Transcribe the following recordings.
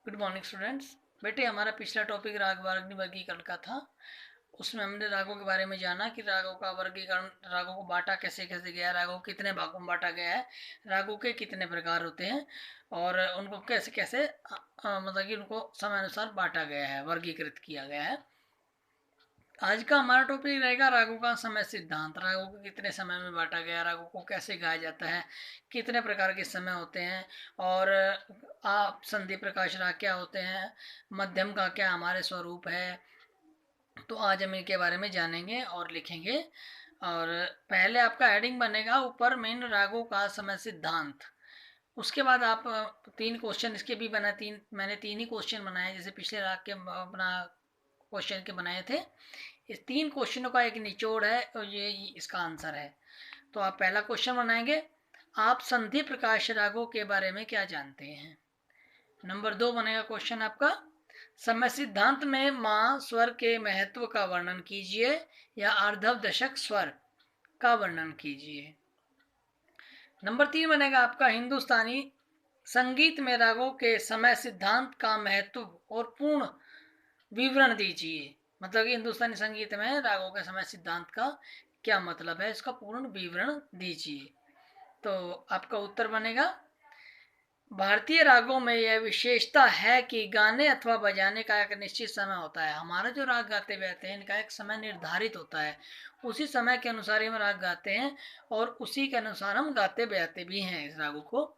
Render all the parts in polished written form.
Good morning students. बेटे हमारा पिछला टॉपिक राग वर्गीकरण का था। उसमें हमने रागों के बारे में जाना कि रागों का वर्गीकरण, रागों को बांटा कैसे कैसे गया, रागों को कितने भागों में बांटा गया है, रागों के कितने प्रकार होते हैं और उनको कैसे कैसे मतलब कि उनको समय अनुसार बांटा गया है, वर्गीकृत किया गया है। आज का हमारा टॉपिक रहेगा रागों का समय सिद्धांत। रागों को कितने समय में बांटा गया, रागों को कैसे गाया जाता है, कितने प्रकार के समय होते हैं और आप संधि प्रकाश राग क्या होते हैं, मध्यम का क्या हमारे स्वरूप है। तो आज हम इनके बारे में जानेंगे और लिखेंगे। और पहले आपका हेडिंग बनेगा ऊपर मेन रागों का समय सिद्धांत। उसके बाद आप तीन क्वेश्चन इसके भी बना, मैंने तीन ही क्वेश्चन बनाए जैसे पिछले राग के अपना क्वेश्चन के बनाए थे। इस तीन क्वेश्चनों का एक निचोड़ है और ये इसका आंसर है। तो आप पहला क्वेश्चन बनाएंगे, आप संधि प्रकाश रागों के बारे में क्या जानते हैं। नंबर 2 बनेगा क्वेश्चन आपका, समय सिद्धांत में मां स्वर के महत्व का वर्णन कीजिए या आर्धव दशक स्वर का वर्णन कीजिए। नंबर 3 बनेगा आपका, हिंदुस्तानी संगीत में रागों के समय सिद्धांत का महत्व और पूर्ण विवरण दीजिए। मतलब कि हिंदुस्तानी संगीत में रागों के समय सिद्धांत का क्या मतलब है, इसका पूर्ण विवरण दीजिए। तो आपका उत्तर बनेगा, भारतीय रागों में यह विशेषता है कि गाने अथवा बजाने का एक निश्चित समय होता है। हमारा जो राग गाते बजाते हैं इनका एक समय निर्धारित होता है, उसी समय के अनुसार ही हम राग गाते हैं और उसी के अनुसार हम गाते बजाते भी हैं इस रागों को।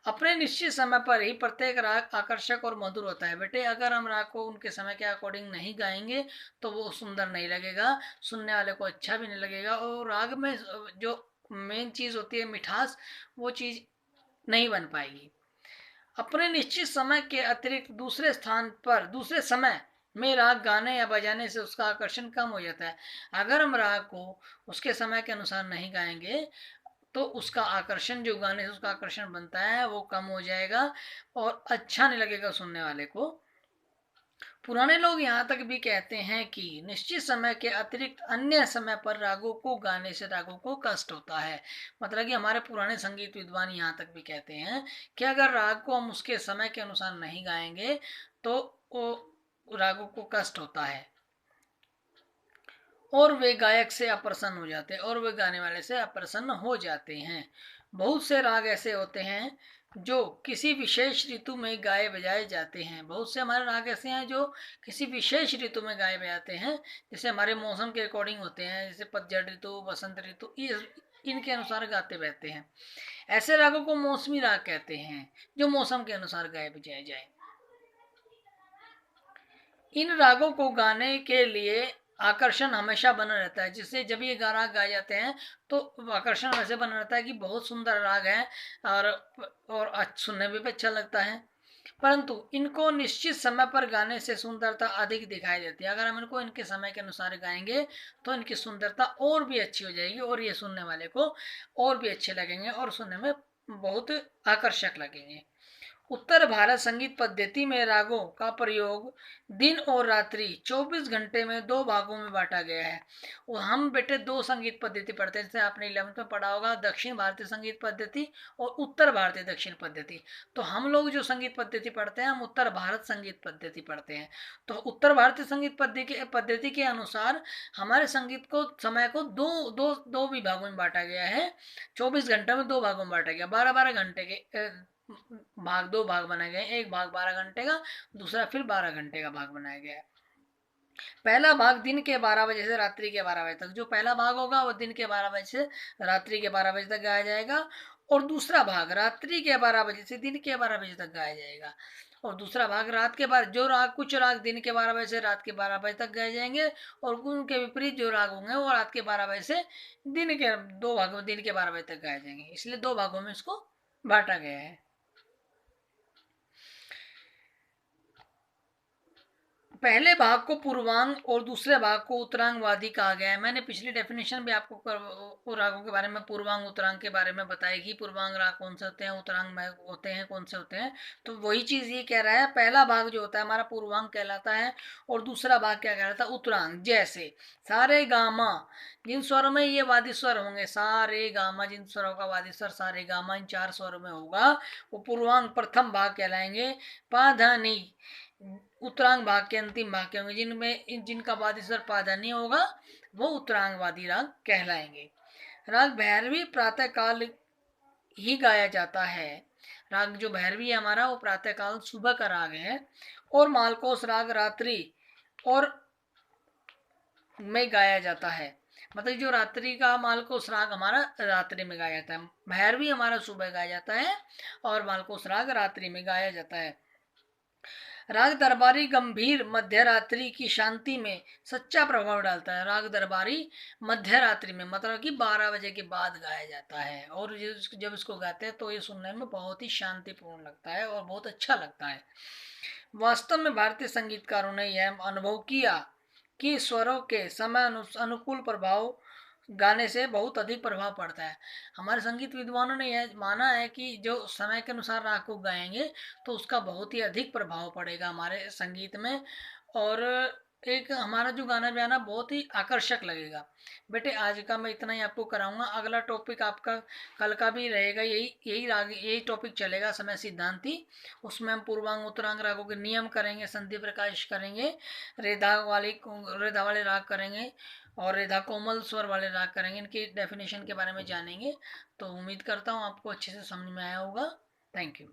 अपने निश्चित समय पर ही प्रत्येक राग आकर्षक और मधुर होता है। बेटे अगर हम राग को उनके समय के अकॉर्डिंग नहीं गाएंगे तो वो सुंदर नहीं लगेगा, सुनने वाले को अच्छा भी नहीं लगेगा और राग में जो मेन चीज़ होती है मिठास, वो चीज़ नहीं बन पाएगी। अपने निश्चित समय के अतिरिक्त दूसरे स्थान पर दूसरे समय में राग गाने या बजाने से उसका आकर्षण कम हो जाता है। अगर हम राग को उसके समय के अनुसार नहीं गाएंगे तो उसका आकर्षण, जो गाने से उसका आकर्षण बनता है वो कम हो जाएगा और अच्छा नहीं लगेगा सुनने वाले को। पुराने लोग यहाँ तक भी कहते हैं कि निश्चित समय के अतिरिक्त अन्य समय पर रागों को गाने से रागों को कष्ट होता है। मतलब कि हमारे पुराने संगीत विद्वान यहाँ तक भी कहते हैं कि अगर राग को हम उसके समय के अनुसार नहीं गाएंगे तो वो रागों को कष्ट होता है और वे गायक से अप्रसन्न हो जाते हैं और वे गाने वाले से अप्रसन्न हो जाते हैं। बहुत से राग ऐसे होते हैं जो किसी विशेष ऋतु में गाए बजाए जाते हैं। बहुत से हमारे राग ऐसे हैं जो किसी विशेष ऋतु में गाए बजाते हैं, जैसे हमारे मौसम के अकॉर्डिंग होते हैं, जैसे पतझड़ ऋतु, बसंत ऋतु, इनके अनुसार गाते बहते हैं। ऐसे रागों को मौसमी राग कहते हैं जो मौसम के अनुसार गाए बजाए जाए। इन रागों को गाने के लिए आकर्षण हमेशा बना रहता है, जिससे जब ये राग गाए जाते हैं तो आकर्षण वैसे बना रहता है कि बहुत सुंदर राग है और सुनने में भी अच्छा लगता है। परंतु इनको निश्चित समय पर गाने से सुंदरता अधिक दिखाई देती है। अगर हम इनको इनके समय के अनुसार गाएंगे तो इनकी सुंदरता और भी अच्छी हो जाएगी और ये सुनने वाले को और भी अच्छे लगेंगे और सुनने में बहुत आकर्षक लगेंगे। उत्तर भारत संगीत पद्धति में रागों का प्रयोग दिन और रात्रि 24 घंटे में दो भागों में बांटा गया है। और हम बेटे दो संगीत पद्धति पढ़ते हैं, जैसे आपने 11th में पढ़ा होगा, दक्षिण भारतीय संगीत पद्धति और उत्तर भारतीय दक्षिण पद्धति। तो हम लोग जो संगीत पद्धति पढ़ते हैं हम उत्तर भारत संगीत पद्धति पढ़ते हैं। तो उत्तर भारतीय संगीत पद्धति के अनुसार हमारे संगीत को समय को दो दो दो विभागों में बांटा गया है। 24 घंटे में दो भागों में बांटा गया, 12-12 घंटे के दो भाग बनाए गए, एक भाग 12 घंटे का, दूसरा फिर 12 घंटे का भाग बनाया गया है। पहला भाग दिन के 12 बजे से रात्रि के 12 बजे तक, जो पहला भाग होगा वो दिन के 12 बजे से रात्रि के 12 बजे तक गाया जाएगा और दूसरा भाग रात्रि के 12 बजे से दिन के 12 बजे तक गाया जाएगा और दूसरा भाग रात के बाद, जो राग कुछ राग दिन के 12 बजे से रात के 12 बजे तक गाए जाएंगे और उनके विपरीत जो राग होंगे वो रात के 12 बजे से दिन के दो भागों में दिन के 12 बजे तक गाए जाएंगे। इसलिए दो भागों में इसको बांटा गया है। पहले भाग को पूर्वांग और दूसरे भाग को उत्तरांग वादी कहा गया है। मैंने पिछली डेफिनेशन भी आपको रागों के बारे में, पूर्वांग उत्तरांग के बारे में बताई कि पूर्वांग राग कौन से होते हैं, उत्तरांग में होते हैं कौन से होते हैं। तो वही चीज ये कह रहा है, पहला भाग जो होता है हमारा पूर्वांग कहलाता है और दूसरा भाग क्या कहलाता है, उत्तरांग। जैसे सारे गामा, जिन स्वरों में ये वादी स्वर होंगे, सारे गामा, जिन स्वरों का वादी स्वर सारे गामा इन 4 स्वरों में होगा, वो पूर्वांग प्रथम भाग कहलाएंगे। पाधानी उत्तरांग भाग के अंतिम भाग के होंगे, जिनमें जिनका वादी स्वर पाधानी होगा, वो उत्तरांग वादी राग कहलाएंगे। राग भैरवी प्रातः काल ही गाया जाता है। राग जो भैरवी है हमारा, वो प्रातः काल सुबह का राग है। और मालकोस राग रात्रि और में गाया जाता है। मतलब जो रात्रि का मालकोस राग हमारा रात्रि में गाया जाता है, भैरवी हमारा सुबह गाया जाता है और मालकोस राग रात्रि में गाया जाता है। राग दरबारी गंभीर मध्य रात्रि की शांति में सच्चा प्रभाव डालता है। राग दरबारी मध्य रात्रि में मतलब कि 12 बजे के बाद गाया जाता है, और जब इसको गाते हैं तो ये सुनने में बहुत ही शांतिपूर्ण लगता है और बहुत अच्छा लगता है। वास्तव में भारतीय संगीतकारों ने यह अनुभव किया कि स्वरों के समय अनुकूल प्रभाव गाने से बहुत अधिक प्रभाव पड़ता है। हमारे संगीत विद्वानों ने यह माना है कि जो समय के अनुसार राग को गाएंगे तो उसका बहुत ही अधिक प्रभाव पड़ेगा हमारे संगीत में, और एक हमारा जो गाना बजाना बहुत ही आकर्षक लगेगा। बेटे आज का मैं इतना ही आपको कराऊंगा। अगला टॉपिक आपका कल का भी रहेगा, यही यही राग, यही टॉपिक चलेगा, समय सिद्धांति। उसमें हम पूर्वांग उत्तरांग रागों के नियम करेंगे, संधि प्रकाश करेंगे, रेधा वाले राग करेंगे और रेधा कोमल स्वर वाले राग करेंगे। इनकी डेफिनेशन के बारे में जानेंगे। तो उम्मीद करता हूँ आपको अच्छे से समझ में आया होगा। Thank you.